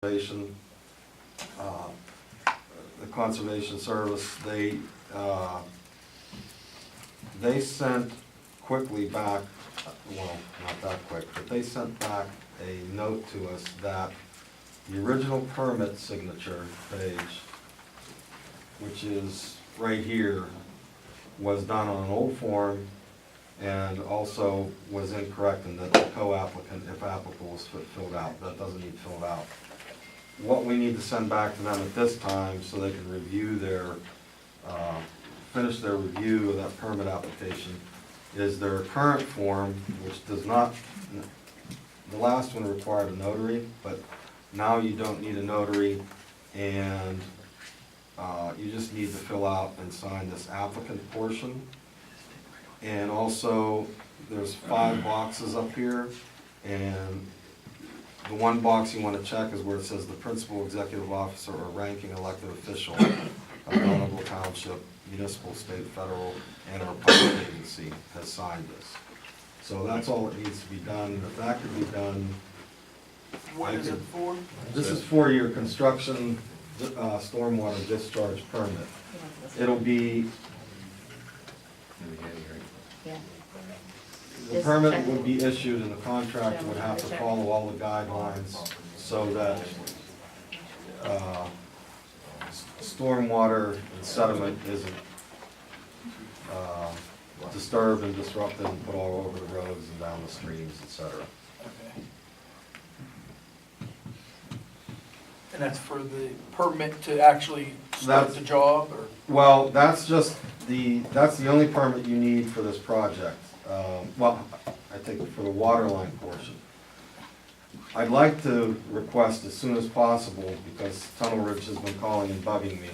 Conservation, the Conservation Service, they sent quickly back, well, not that quick, but they sent back a note to us that the original permit signature page, which is right here, was done on an old form and also was incorrect in that the co-applicant, if applicable, was filled out. That doesn't need filled out. What we need to send back to them at this time so they can review their, finish their review of that permit application is their current form, which does not, the last one required a notary, but now you don't need a notary, and you just need to fill out and sign this applicant portion. And also, there's 5 boxes up here, and the one box you want to check is where it says the principal executive officer or ranking elected official of Donegal Township, municipal, state, federal, and or public agency has signed this. So that's all that needs to be done. If that could be done. What is it for? This is for your construction stormwater discharge permit. It'll be, Yeah. the permit would be issued and the contract would have to follow all the guidelines so that stormwater and sediment isn't disturbed and disrupted and put all over the roads and down the streams, etc. Okay. And that's for the permit to actually start That's- the job, or? Well, that's the only permit you need for this project. Well, I think for the water line portion. I'd like to request as soon as possible, because Tunnel Ridge has been calling and bugging me.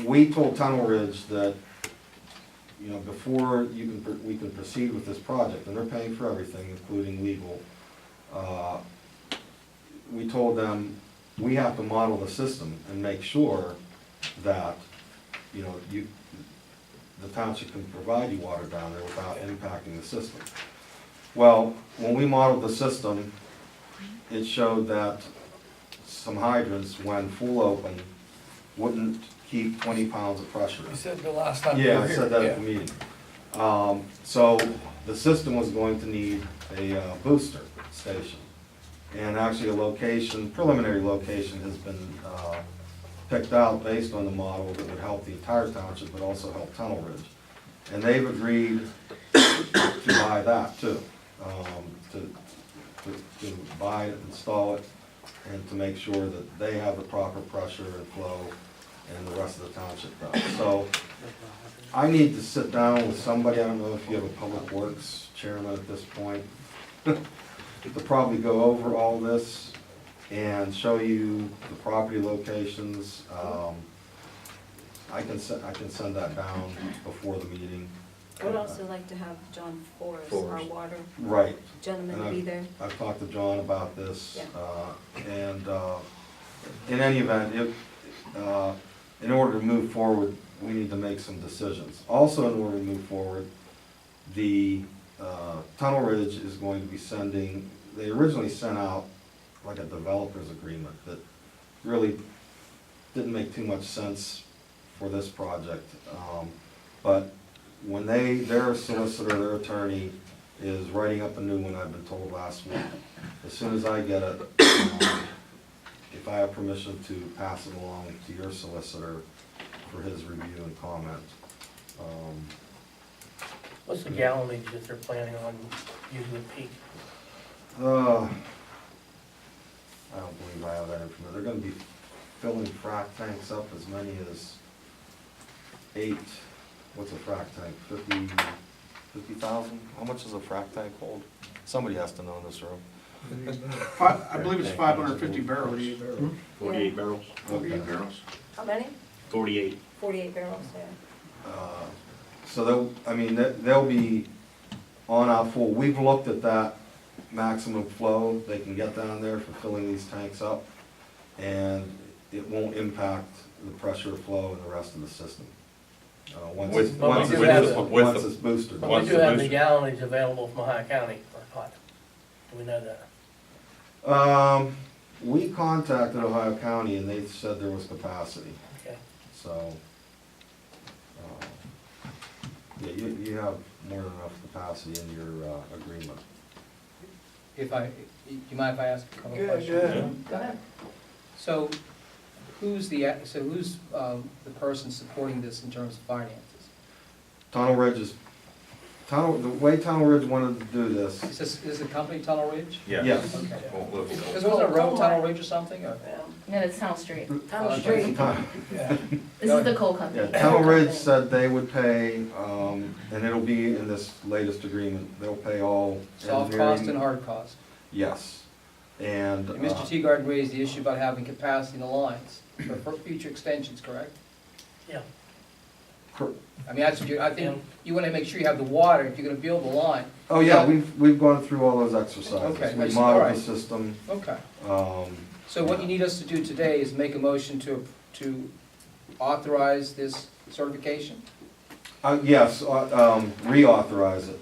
We told Tunnel Ridge that, you know, before we can proceed with this project, and they're paying for everything, including legal, we told them, we have to model the system and make sure that, you know, the township can provide you water down there without impacting the system. Well, when we modeled the system, it showed that some hydrants, when full open, wouldn't keep 20 pounds of pressure. You said the last time you Yeah, were I here. said that at the meeting. So the system was going to need a booster station. And actually a location, preliminary location has been picked out based on the model that would help the entire township, but also help Tunnel Ridge. And they've agreed to buy that too, to buy it, install it, and to make sure that they have the proper pressure and flow and the rest of the township does. So I need to sit down with somebody, I don't know if you have a public works chairman at this point, to probably go over all this and show you the property locations. I can send that down before the meeting. I would also like to have John Forrest, our water Right. gentleman, And be there. I've talked to John about this, Yeah. and in any event, in order to move forward, we need to make some decisions. Also, in order to move forward, the Tunnel Ridge is going to be sending, they originally sent out like a developer's agreement that really didn't make too much sense for this project. But when their solicitor, their attorney, is writing up a new one, I've been told last week. As soon as I get it, if I have permission to pass it along to your solicitor for his review and comment. What's the gallonage that they're planning on using at peak? I don't believe I have that information. They're gonna be filling frac tanks up as many as 8, what's a frac tank, 50,000? How much does a frac tank hold? Somebody has to know in this room. I believe it's 550 barrels. 48 barrels. 48 barrels. How many? 48. 48 barrels, yeah. So they'll be on our full, we've looked at that maximum flow they can get down there for filling these tanks up, and it won't impact the pressure flow and the rest of the system. Once With- it's with boosted. But Once we do the have the booster- gallonage available from Ohio County or not. Do we know that? We contacted Ohio County and they said there was capacity, Okay. so, yeah, you have more than enough capacity in your, agreement. If I, you mind if I ask a couple of Good, questions? good. Go ahead. So who's the person supporting this in terms of finances? Tunnel Ridge is, the way Tunnel Ridge wanted to do this, Is this a company, Tunnel Ridge? yes. Okay. Won't live. Because wasn't it a road, Tunnel Ridge or something, or? No, it's Tunnel Street. Tunnel Street. Yeah. This is the coal company. Yeah, Tunnel Ridge said they would pay, and it'll be in this latest agreement, they'll pay all Soft engineering. cost and hard cost. Yes, and. And Mr. Teagarden raised the issue about having capacity in the lines for future extensions, correct? Yeah. cor- I mean, that's what I think, you wanna make sure you have the water if you're gonna build the line. Oh, yeah, we've gone through all those exercises. Okay, We all modeled right. the system, Okay. um, So what you need us to do today is make a motion to authorize this certification? yes, reauthorize it.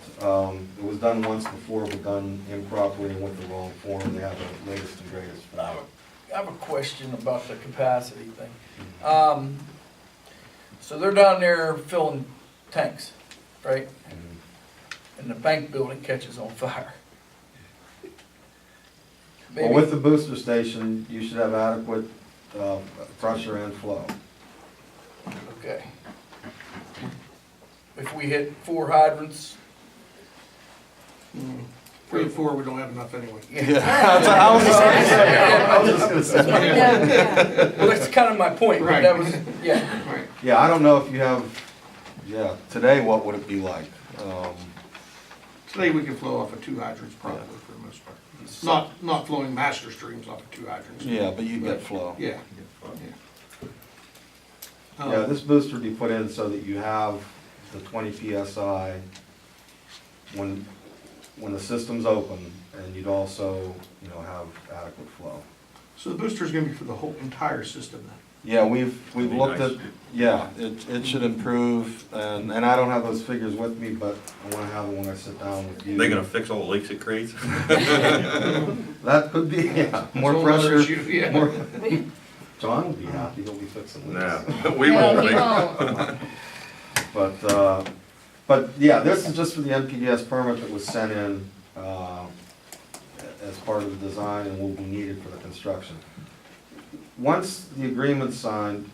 It was done once before, but done improperly and with the wrong form. They have the latest and greatest form. I have a question about the capacity thing. So they're down there filling tanks, right? Mhm. And the bank building catches on fire. Well, with the booster station, you should have adequate, pressure and flow. Okay. If we hit 4 hydrants, 3 and 4, we don't have enough anyway. well, that's kind of my point, but that was, yeah. Right. Yeah, I don't know if you have, today, what would it be like? Today, we can flow off of 2 hydrants probably for the most part. Not flowing master streams off of 2 hydrants. Yeah, but you get flow. Yeah. Yeah, this booster would be put in so that you have the 20 PSI when the system's open, and you'd also, have adequate flow. So the booster's gonna be for the whole entire system then? Yeah, we've That'd be looked nice. at, it should improve, and I don't have those figures with me, but I wanna have them when I sit down with you. They gonna fix all the leaks it creates? That could be, more It's a whole other pressure, issue, yeah. more. John will be happy, he'll be fixing No, this. we No, won't he be. won't. But yeah, this is just for the NPDS permit that was sent in, as part of the design and will be needed for the construction. Once the agreement's signed,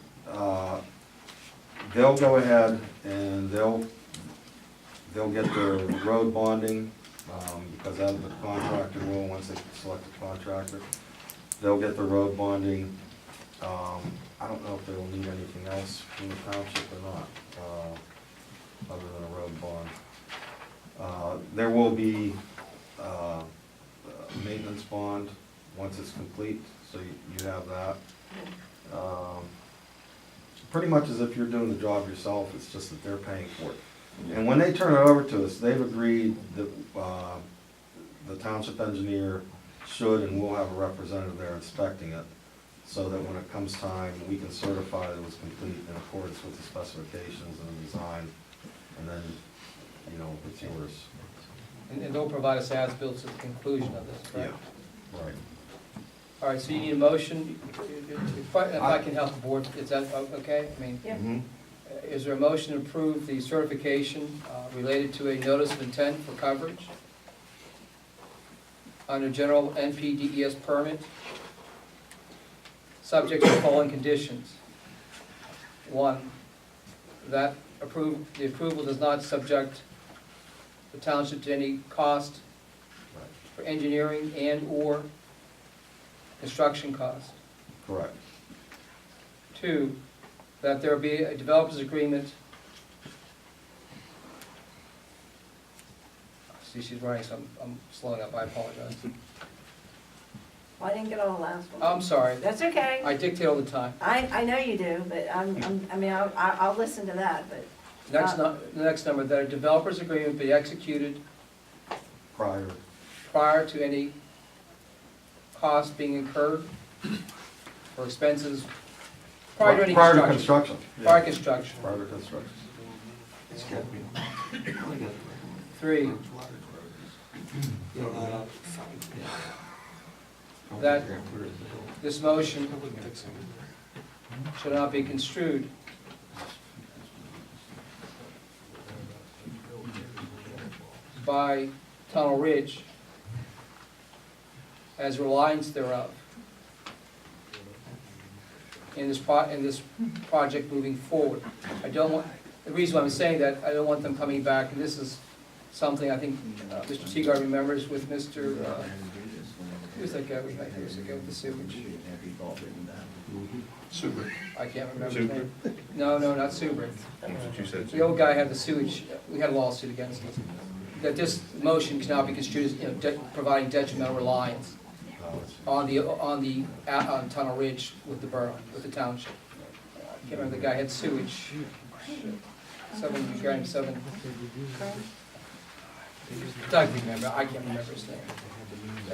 they'll go ahead and they'll get their road bonding, because that's the contractor will, once they select a contractor. They'll get the road bonding. I don't know if they will need anything else from the township or not, other than a road bond. There will be a maintenance bond once it's complete, so you have that. Pretty much as if you're doing the job yourself, it's just that they're paying for it. And when they turn it over to us, they've agreed that the township engineer should and will have a representative there inspecting it, so that when it comes time, we can certify that it was complete in accordance with the specifications and the design, and then, it's yours. And they'll provide us as-built at the conclusion of this, correct? Right. All right, so you need a motion, if I can help the board, is that okay? I mean, Yeah. Mhm. is there a motion to approve the certification related to a notice of intent for coverage under general NPDES permit, subject to the following conditions? 1, that the approval does not subject the township to any cost for engineering and/or construction cost. Correct. 2, that there be a developer's agreement. See, she's writing, so I'm slowing up, I apologize. Well, I didn't get all the last one. I'm sorry, That's okay. I dictate all the time. I know you do, but I'll listen to that, but The next number, that a developer's agreement be executed Prior. prior to any cost being incurred for expenses, prior to any Prior to construction. construction. yeah. Prior to construction. Prior to construction. 3, that this motion should not be construed by Tunnel Ridge as reliance thereof in this project moving forward. I don't want, the reason why I'm saying that, I don't want them coming back, and this is something I think Mr. Teagar remembers with Mr., who's that guy we had, who's the guy with the sewage? Super. I can't remember his name. No, not Suber. That's what you said. The old guy had the sewage, we had a lawsuit against us. That this motion cannot be construed as, providing detrimental reliance on Tunnel Ridge with the borough, with the township. I can't remember, the guy had sewage. Seven. Doug remember, I can't remember his name.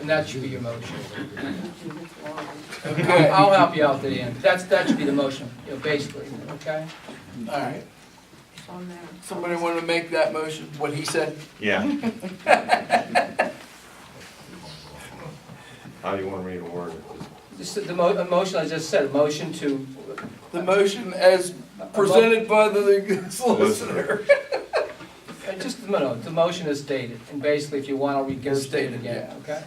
And that should be your motion. I'll help you out to the end. That should be the motion, basically, okay? All right. It's on there. Somebody want to make that motion, what he said? Yeah. How do you want me to word it? Just the motion, I just said, a motion to, The motion as presented by the solicitor. the motion is stated, and basically, if you want, I'll regurgitate it Stated, again, yeah. okay?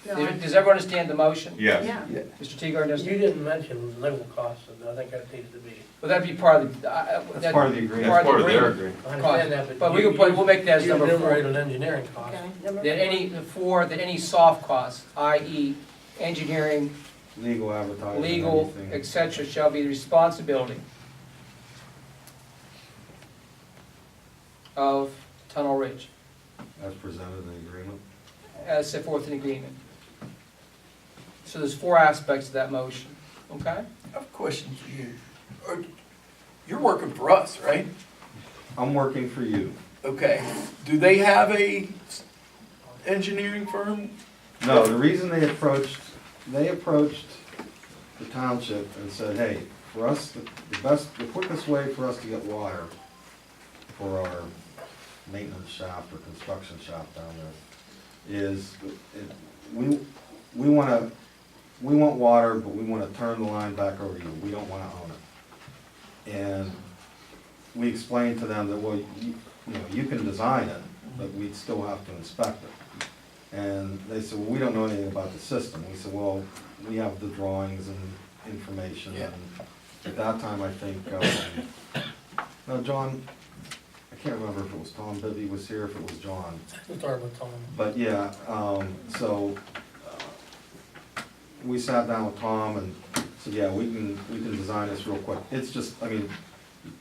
No, I- Does everyone understand the motion? Yes. Yeah. Mr. Teagar understands? You didn't mention legal costs, and I think that needs to be. Well, that'd be part of the, That's part of the agreement. That's part of their agreement. agreement. I understand that, But we can put, we'll make that as you number 4. enumerated engineering costs. Okay, number That any soft costs, i.e. engineering, Legal advertising, legal, anything. etc., shall be the responsibility of Tunnel Ridge, As presented in the agreement. as set forth in the agreement. So there's 4 aspects to that motion, okay? I have a question for you. You're working for us, right? I'm working for you. Okay. Do they have a engineering firm? No, the reason they approached the township and said, hey, for us, the quickest way for us to get water for our maintenance shaft or construction shaft down there is, we want water, but we want to turn the line back over to you. We don't want to own it. And we explained to them that, well, you can design it, but we'd still have to inspect it. And they said, well, we don't know anything about the system. We said, well, we have the drawings and information. Yeah. And at that time, I think, no, John, I can't remember if it was Tom Bibby was here, if it was John. We'll start with Tom. But yeah, we sat down with Tom and said, yeah, we can design this real quick. It's just, I mean,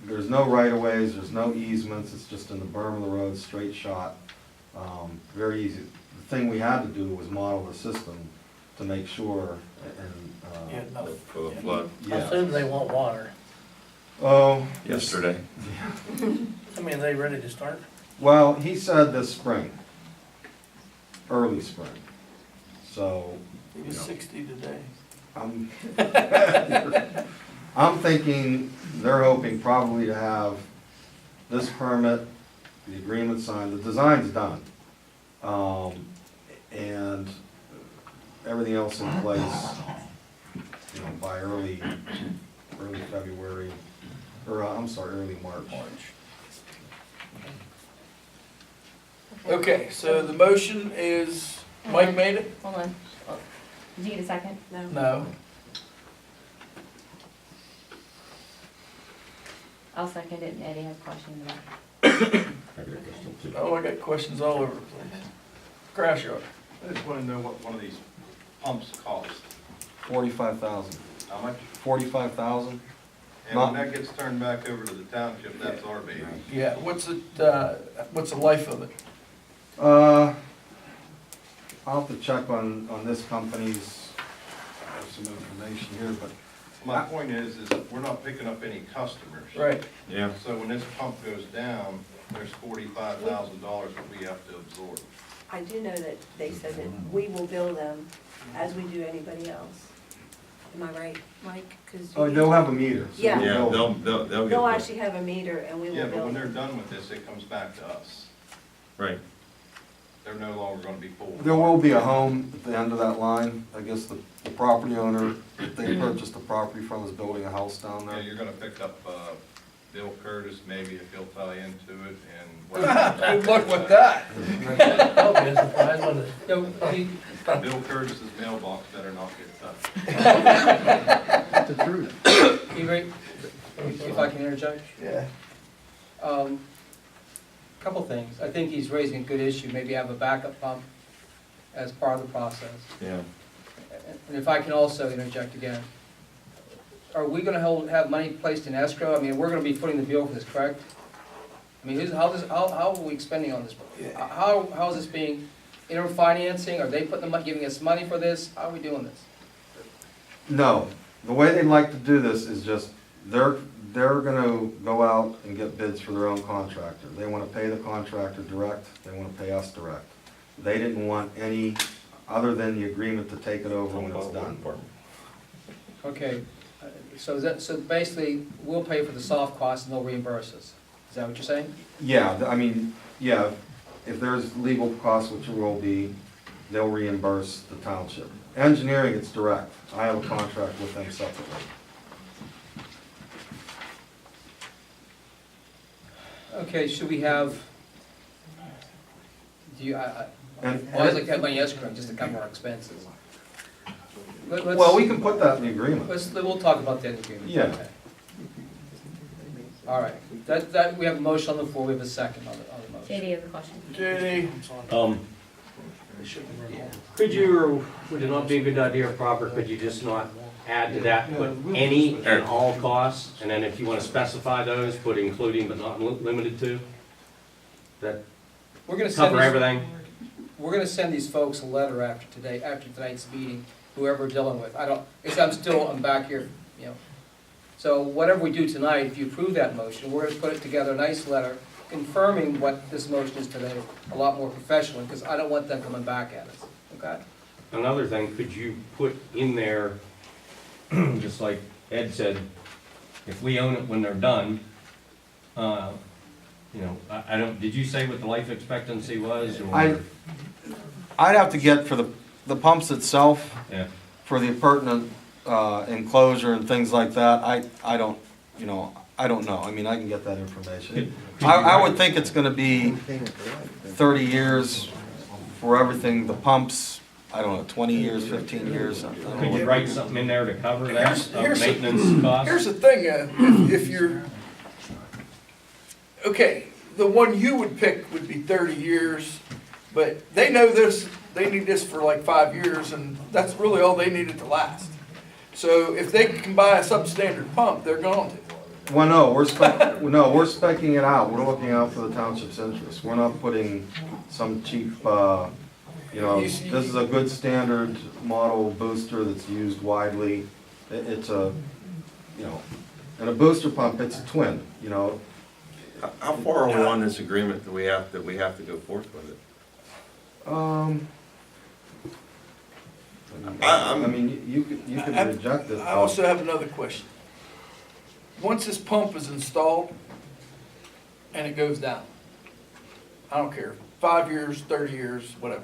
there's no right-of-ways, there's no easements, it's just in the berm of the road, straight shot. Very easy. The thing we had to do was model the system to make sure Yeah, and, no. For the flood. I yeah. assume they want water. Oh. Yesterday. I mean, are they ready to start? Well, he said this spring, early spring. So, It was 60 today. I'm, I'm thinking, they're hoping probably to have this permit, the agreement signed, the design's done. And everything else in place, by early February, or I'm sorry, early March. Okay, so the motion is, Mike made it? Hold on. Did you get a second? No. No. I'll second it, and Eddie has questions about it. Oh, I got questions all over the place. Crash yard. I just want to know what one of these pumps cost. 45,000. How much? 45,000? And when that gets turned back over to the township, that's our baby. Yeah, what's the life of it? I'll have to check on this company's, I have some information here, but My point is that we're not picking up any customers. Right. Yeah. So when this pump goes down, there's $45,000 that we have to absorb. I do know that they said that we will bill them as we do anybody else. Am I right, Mike? 'Cause oh, they'll have a meter. so Yeah. Yeah, they'll- they'll get. They'll actually have a meter and we Yeah, will but bill when they're them. done with this, it comes back to us. Right. they're no longer gonna be full. There will be a home at the end of that line. I guess the property owner, if they purchased the property from, is building a house down Yeah, there. you're gonna pick up, Bill Curtis, maybe if he'll tie into it, and. Good luck with that. That'll be a surprise, wouldn't it? You know, Bill Curtis's mailbox better not get touched. if I can interject? Yeah. Couple things. I think he's raising a good issue, maybe have a backup pump as part of the process. Yeah. And if I can also interject again, are we gonna have money placed in escrow? I mean, we're gonna be footing the bill for this, correct? I mean, how are we spending on this? How is this being, interfinancing? Are they putting the money, giving us money for this? How are we doing this? No, the way they'd like to do this is just, they're gonna go out and get bids for their own contractor. They wanna pay the contractor direct, they wanna pay us direct. They didn't want any, other than the agreement to take it over when it's done. Okay, so basically, we'll pay for the soft costs and they'll reimburse us. Is that what you're saying? Yeah, I mean, yeah, if there's legal costs, which there will be, they'll reimburse the township. Engineering, it's direct. I have a contract with them separately. Okay, should we have, I And- always like to have money escrow just to cover our expenses. Well, we can put that in the agreement. We'll talk about that in the agreement. Yeah. Okay. All right, we have a motion on the floor, we have a second on the motion. JD has a question. JD, Could you, or would it not be a good idea, proper, could you just not add to that, put any and all costs, and then if you want to specify those, put including but not limited to? That We're gonna send cover these, everything? we're gonna send these folks a letter after tonight's meeting, whoever we're dealing with. I'm back here, you know. So whatever we do tonight, if you approve that motion, we're gonna put it together, a nice letter confirming what this motion is today, a lot more professionally, because I don't want them coming back at us, okay? Another thing, could you put in there, just like Ed said, if we own it when they're done, you know, I don't, did you say what the life expectancy was, or? I'd have to get for the pumps itself, Yeah. for the appurtenant enclosure and things like that, I don't, you know, I don't know. I mean, I can get that information. I would think it's gonna be 30 years for everything, the pumps, I don't know, 20 years, 15 years. I don't know Could you what- write something in there to cover that, Here's the- maintenance costs? here's the thing, if you're, okay, the one you would pick would be 30 years, but they know this, they need this for like 5 years, and that's really all they need it to last. So if they can buy a substandard pump, they're going to. Well, no, we're specking it out. We're looking out for the township's interest. We're not putting some cheap, you know, this is a good standard model booster that's used widely. It's a, you know, and a booster pump, it's a twin, you know. How far are we on this agreement that we have to go forth with it? I mean, you could reject it. I also have another question. Once this pump is installed and it goes down, I don't care, 5 years, 30 years, whatever.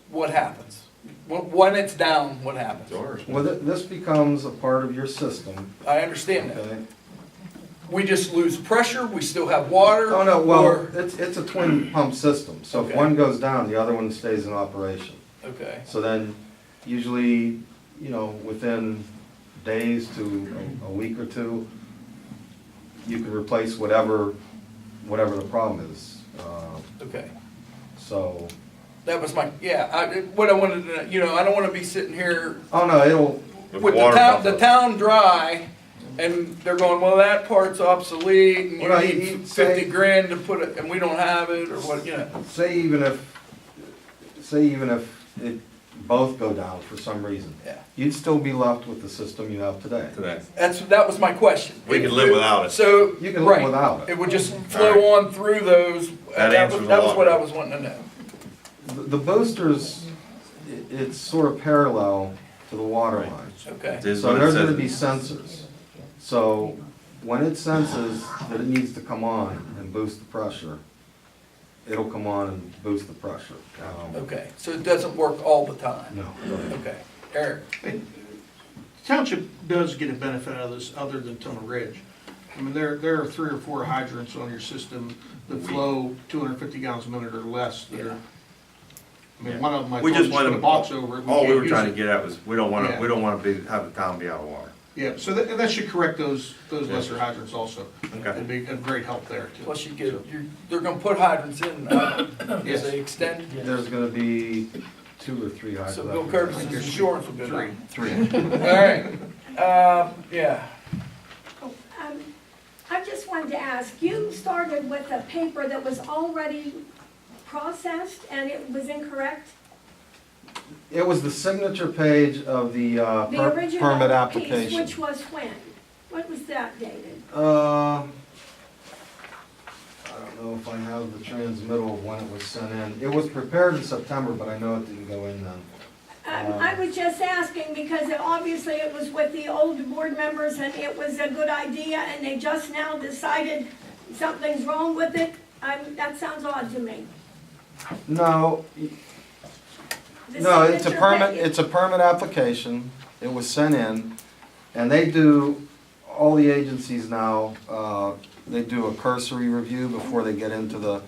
What happens? When it's down, what happens? Well, this becomes a part of your system, I understand that. okay? We just lose pressure, we still have water? Oh, no, well, or- it's a twin pump system, so if Okay. one goes down, the other one stays in operation. Okay, So then, usually, you know, within days to a week or two, you can replace whatever the problem is. okay. So, That was my, what I wanted to, you know, I don't wanna be sitting here oh no, it'll, with the town dry, and they're going, well, that part's obsolete, and you Well, need you 50 say- grand to put it, and we don't have it, or what, you know. say even if it both go down for some reason, Yeah. you'd still be left with the system you have today. Today. That was my question. We can live without it. So, You can live right, without it. it would just flow on through those. That answers a That was lot. what I was wanting to know. The boosters, it's sort of parallel to the water line. Okay, It is So what it there's says. gonna be sensors. So when it senses that it needs to come on and boost the pressure, it'll come on and boost the pressure. Okay, so it doesn't work all the time? No. Okay. Eric? Township does get a benefit out of this, other than Tunnel Ridge. I mean, there are 3 or 4 hydrants on your system that flow 250 gallons a minute or less that are, I mean, one of them, I We told just you, want put to, a box over it. all we can't were use trying it. to get at was, we don't Yeah. want to have the town be out of water. Yeah, so that should correct those lesser hydrants also. Okay. It'd be a great help there too. Plus you get, they're gonna put hydrants in, as Yes. they extend. There's gonna be 2 or 3 hydrants. So Bill Curtis's insurance will be Three. All right, yeah. I just wanted to ask, you started with a paper that was already processed and it was incorrect? It was the signature page of the The permit original piece, application. which was when? What was that dated? I don't know if I have the transmittal of when it was sent in. It was prepared in September, but I know it didn't go in then. I was just asking because obviously it was with the old board members and it was a good idea and they just now decided something's wrong with it. That sounds odd to me. No, The no, it's a signature permit, page- it's a permit application. It was sent in, and they do, all the agencies now, they do a cursory review before they get into the,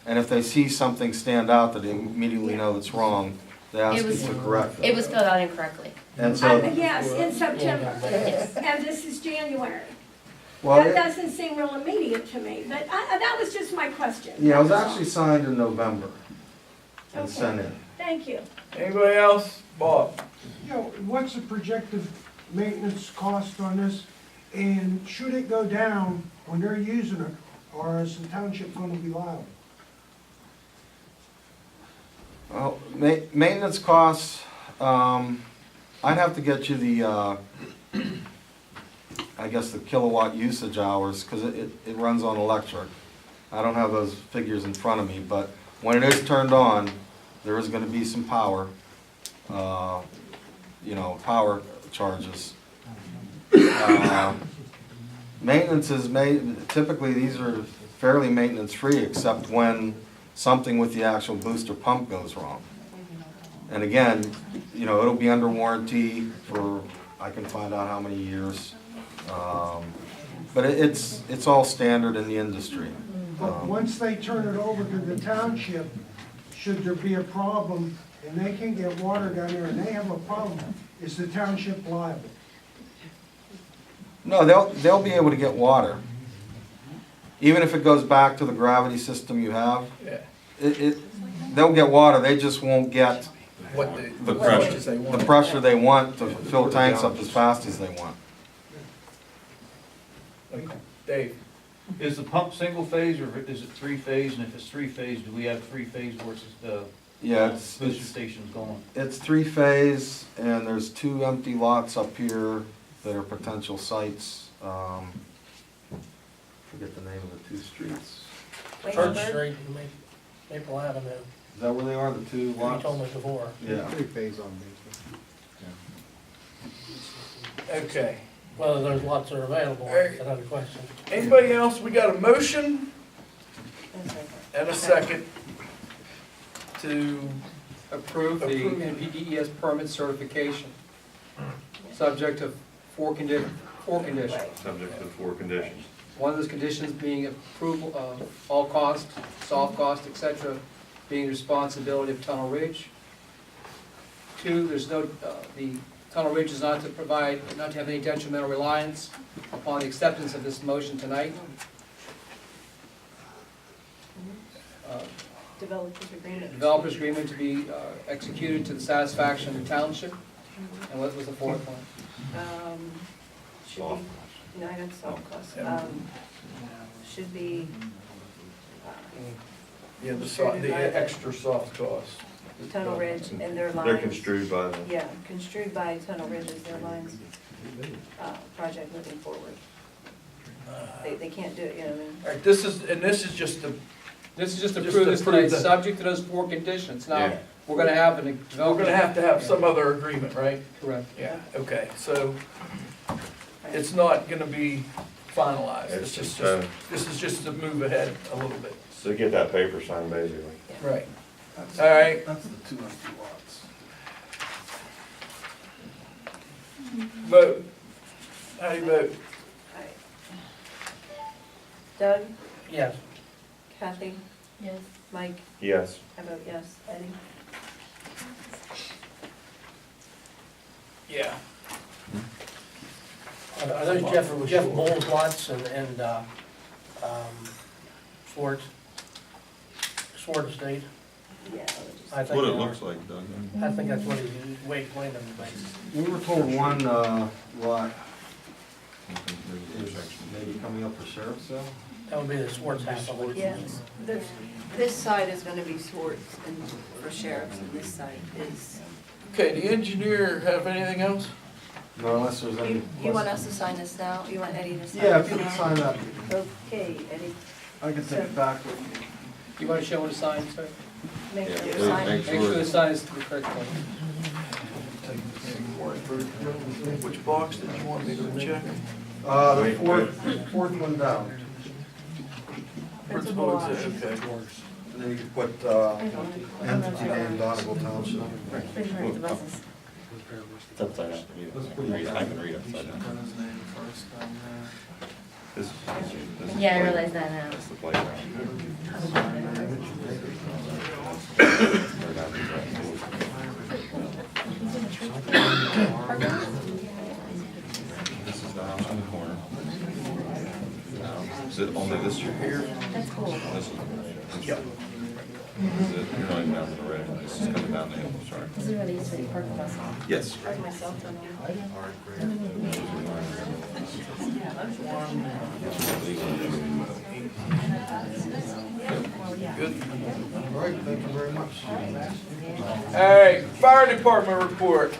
and if they see something stand out that they immediately know that's wrong, they ask It you was- to correct it. It was filled out incorrectly. And so, Yes, in September. Yes. And this is January. well, That doesn't seem real immediate to me, but that was just my question. yeah, it was actually signed in November and Okay. sent in. Thank you. Anybody else? Bob? You know, what's the projected maintenance cost on this? And should it go down when they're using it, or is the township gonna be liable? Well, maintenance costs, I'd have to get you the, I guess the kilowatt usage hours, because it runs on electric. I don't have those figures in front of me, but when it is turned on, there is gonna be some power, power charges. Maintenance is typically these are fairly maintenance-free, except when something with the actual booster pump goes wrong. And again, it'll be under warranty for, I can find out how many years. But it's all standard in the industry. But once they turn it over to the township, should there be a problem and they can get water down there and they have a problem, is the township liable? No, they'll be able to get water. Even if it goes back to the gravity system you have, Yeah. they'll get water, they just won't get What the pressure they want. the pressure they want to fill tanks up as fast as they want. Okay. Dave? Is the pump single phase or is it 3-phase? And if it's 3-phase, do we have 3-phase versus the Yeah, booster stations going? it's 3-phase, and there's 2 empty lots up here that are potential sites. Forget the name of the 2 streets. Church Wakefield? Street and Maple Avenue, Is that where they are, the 2 you lots? told me before. Yeah. Okay. Whether there's lots that are available, Hey. is another question. Anybody else? We got a motion and a second to Approve the Approve. NPDES permit certification, subject to four conditions. Subject to 4 conditions. One of those conditions being approval of all costs, soft cost, et cetera, being the responsibility of Tunnel Ridge. 2, there's no, the Tunnel Ridge is not to have any detrimental reliance upon the acceptance of this motion tonight. Developers agreement. Developers agreement to be executed to the satisfaction of the township. And what was the 4th one? Should be, no, I got soft costs. Should be, the extra soft costs. Tunnel Ridge and their lines. They're construed by the. Yeah, construed by Tunnel Ridge as their lines, project moving forward. They can't do it, you know what I mean? All right, this is just the, This is just to Just approve to this approve tonight, the- subject to those 4 conditions. Now, Yeah. we're gonna have an we're development. gonna have to have some other agreement, right? Correct. Yeah, okay, so it's not gonna be finalized. It's just, this is just to move ahead a little bit. So get that paper signed basically. Right. That's- All right. That's the two empty lots. Vote. How do you vote? Doug, Yes. Kathy, Yes. Mike, Yes. I vote yes. Eddie? Yeah. Are those Jeff Bowles lots and Schwartz Estate? Yeah. I think What it they are. looks like, Doug. I think that's what he's explaining them, but We were told one lot is maybe coming up for sheriff's sale. that would be the Schwartz house. I believe. Yeah, this side is gonna be Swartz and for sheriffs, and this side is. Okay, the engineer have anything else? No, unless there's any You want questions. us to sign this now? You want Eddie to sign? Yeah, this if you could now? sign that, Okay, Eddie, I can take it back with me. You want to show what the sign, sir? make Yeah, sure you please, sign. make Make sure the sign is the correct one. Which box did you want me to check? The fourth one down. Principal exhibit, okay. And then you can put entity name Donegal Township. It's upside down. I can read upside down. This is- Yeah, I realize that now. That's the playground. This is the house in the corner. Is it only this year here? That's cool. This is. Yep. Is it, you're not even down to the red, this is coming down the hill, sorry. This is really easy to park the bus on. Yes. Turn my cell phone on. Good. All right, thank you very much. All right, fire department report.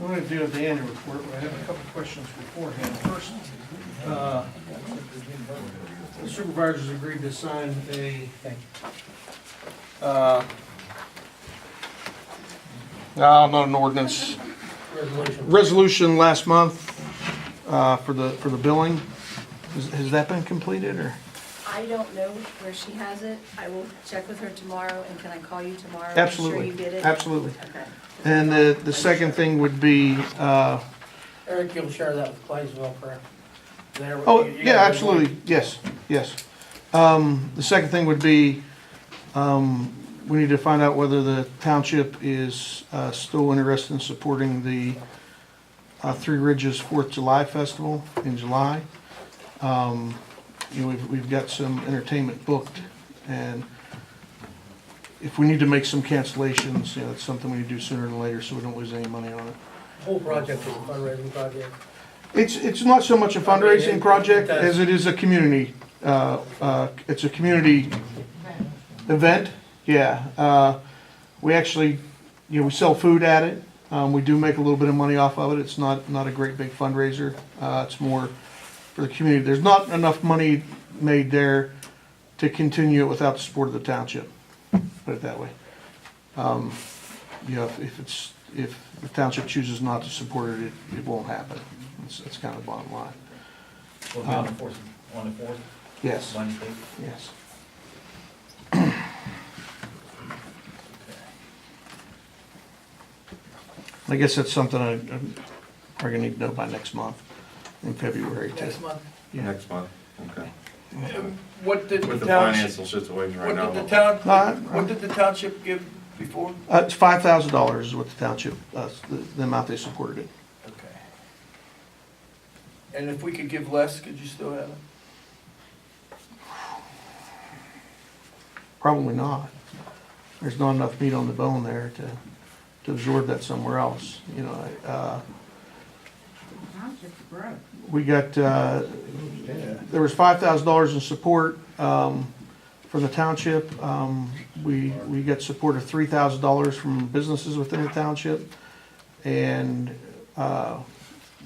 I'm going to do the annual report, but I have a couple of questions beforehand. First, the supervisors agreed to sign not an ordinance, resolution last month for the billing. Has that been completed, or? I don't know where she has it. I will check with her tomorrow, and can I call you tomorrow? Absolutely, Make sure you get it? absolutely. Okay. And the second thing would be, Eric, you'll share that with Claysville, correct? There, oh, you yeah, got it. absolutely, yes, yes. The second thing would be, we need to find out whether the township is still interested in supporting the Three Ridges 4th of July Festival in July. You know, we've got some entertainment booked, and if we need to make some cancellations, you know, it's something we need to do sooner than later, so we don't lose any money on it. Whole project is a fundraising project. It's not so much a fundraising project as it is a community, it's a community event, yeah. We actually, you know, we sell food at it, we do make a little bit of money off of it, it's not a great big fundraiser, it's more for the community. There's not enough money made there to continue it without the support of the township, put it that way. You know, if the township chooses not to support it, it won't happen. That's kind of the bottom line. We'll be on the fourth, Yes, Wednesday. yes. I guess that's something I'm probably gonna need to know by next month, in February too. Next month. Yeah. Next month, okay. What did With the the township, financial situation right what now. did the town, No, what did the township give before? It's $5,000 is what the township, the amount they supported it. Okay. And if we could give less, could you still have it? Probably not. There's not enough meat on the bone there to absorb that somewhere else, you know. We got, there was $5,000 in support from the township. We got support of $3,000 from businesses within the township. And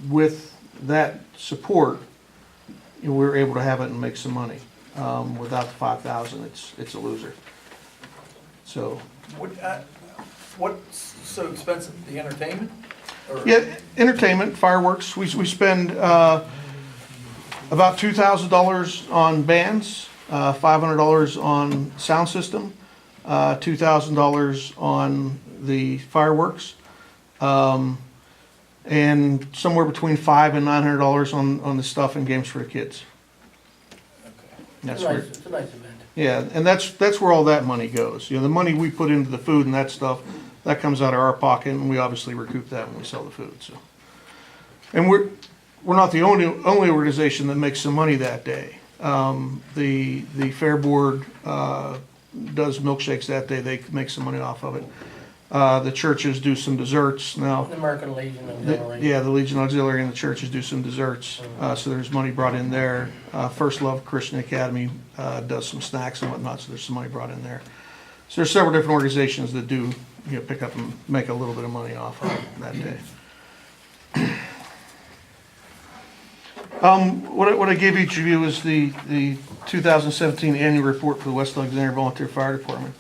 with that support, you know, we were able to have it and make some money. Without the 5,000, it's a loser. So, What's so expensive, the entertainment? Or- Yeah, entertainment, fireworks, we spend, about $2,000 on bands, $500 on sound system, $2,000 on the fireworks, and somewhere between $500 and $900 on the stuff and games for the kids. That's where, It's a nice event. yeah, and that's where all that money goes. You know, the money we put into the food and that stuff, that comes out of our pocket, and we obviously recoup that when we sell the food, so. And we're not the only organization that makes some money that day. The Fair Board, does milkshakes that day, they make some money off of it. The churches do some desserts now. The American Legion Auxiliary. Yeah, the Legion Auxiliary and the churches do some desserts, so there's money brought in there. First Love Christian Academy does some snacks and whatnot, so there's some money brought in there. So there's several different organizations that do, you know, pick up and make a little bit of money off of it that day. What I gave each of you is the 2017 annual report for the West Alexandria Volunteer Fire Department.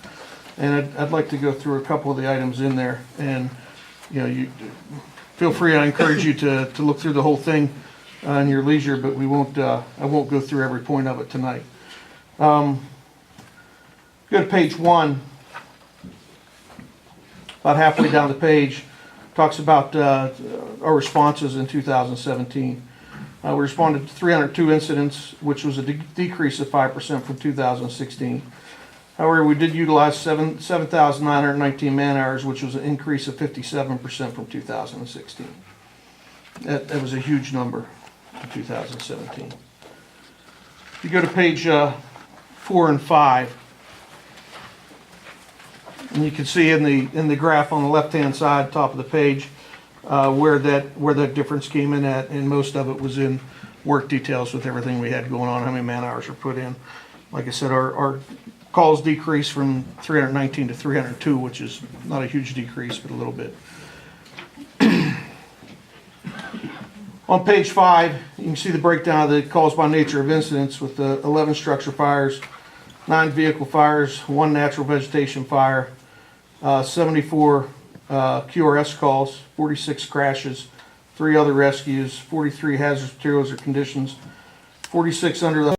And I'd like to go through a couple of the items in there, and, you know, you feel free, I encourage you to look through the whole thing in your leisure, but I won't go through every point of it tonight. Go to page 1, about halfway down the page, talks about our responses in 2017. We responded to 302 incidents, which was a decrease of 5% from 2016. However, we did utilize 7,919 man-hours, which was an increase of 57% from 2016. That was a huge number in 2017. If you go to page 4 and 5, and you can see in the graph on the left-hand side, top of the page, where that difference came in at, and most of it was in work details with everything we had going on, how many man-hours were put in. Like I said, our calls decreased from 319 to 302, which is not a huge decrease, but a little bit. On page 5, you can see the breakdown of the calls by nature of incidents with the 11 structure fires, 9 vehicle fires, 1 natural vegetation fire, 74 QRS calls, 46 crashes, 3 other rescues, 43 hazardous materials or conditions, 46 under the